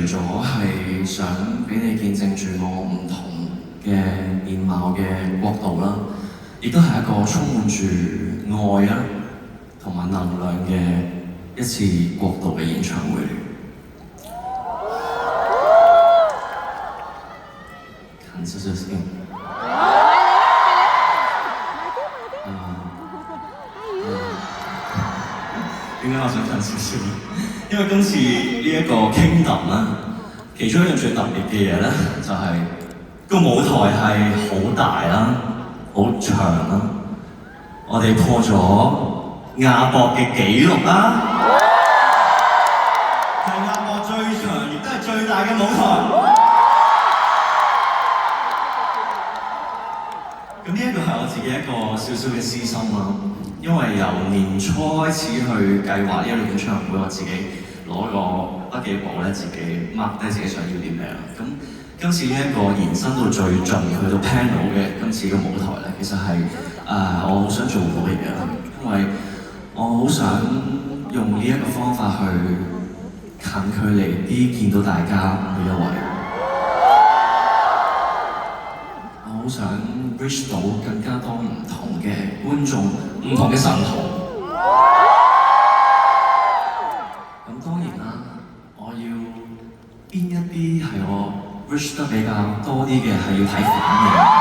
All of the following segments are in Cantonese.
咗係想俾你見證住我唔同嘅面貌嘅國度啦，亦都係一個充滿住愛啊同埋能量嘅一次國度嘅演唱會。近少少先。點解我想近少少？因為今次呢一個 Kingdom 啦，其中一樣最特別嘅嘢咧，就係個舞台係好大啦，好長啦，我哋破咗亞博嘅紀錄啦，係亞博最長亦都係最大嘅舞台。咁呢一個係我自己一個少少嘅私心啦，因為由年初開始去計劃呢一個演唱會，我自己攞個筆記簿咧，自己 mark 低自己想要啲咩啦。咁今次呢一個延伸到最盡去到 panel 嘅今次嘅舞台咧，其實係我好想做到嘅嘢啦，因為我好想用呢一個方法去近距離啲見到大家每一位。好想 reach 到更加多唔同嘅觀眾、唔同嘅神徒。咁當然啦，我要邊一啲係我 reach 得比較多啲嘅，係要睇反應。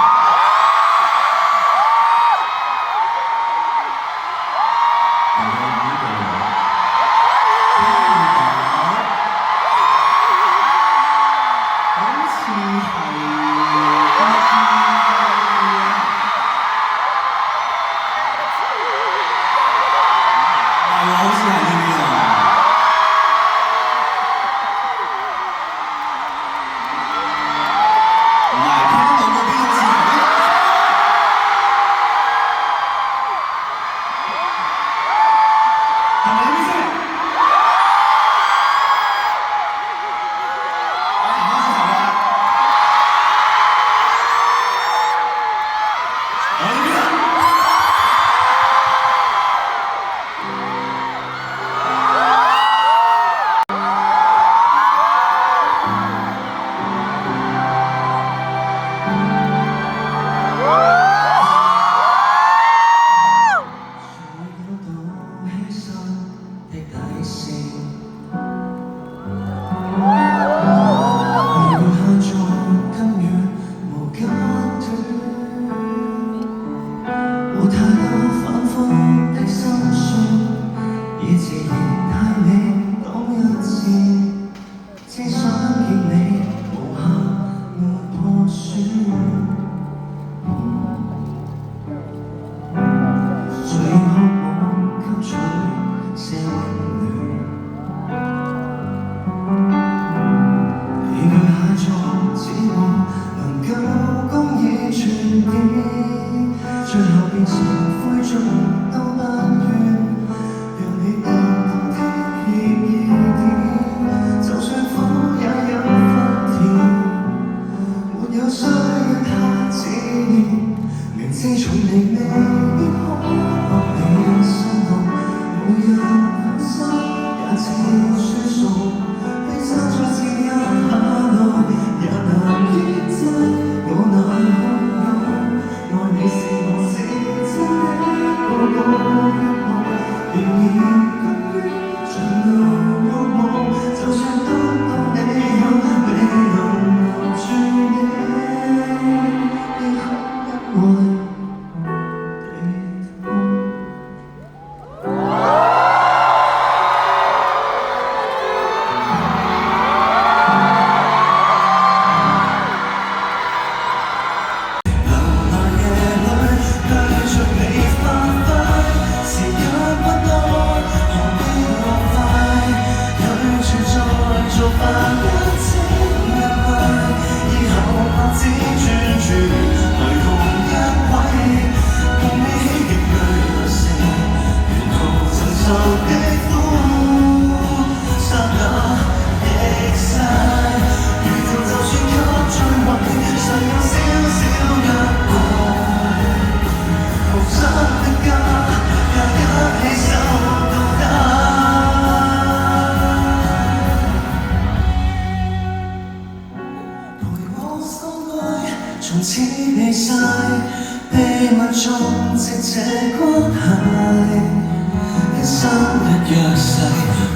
從此避晒，秘密種植這關係。人生一約誓。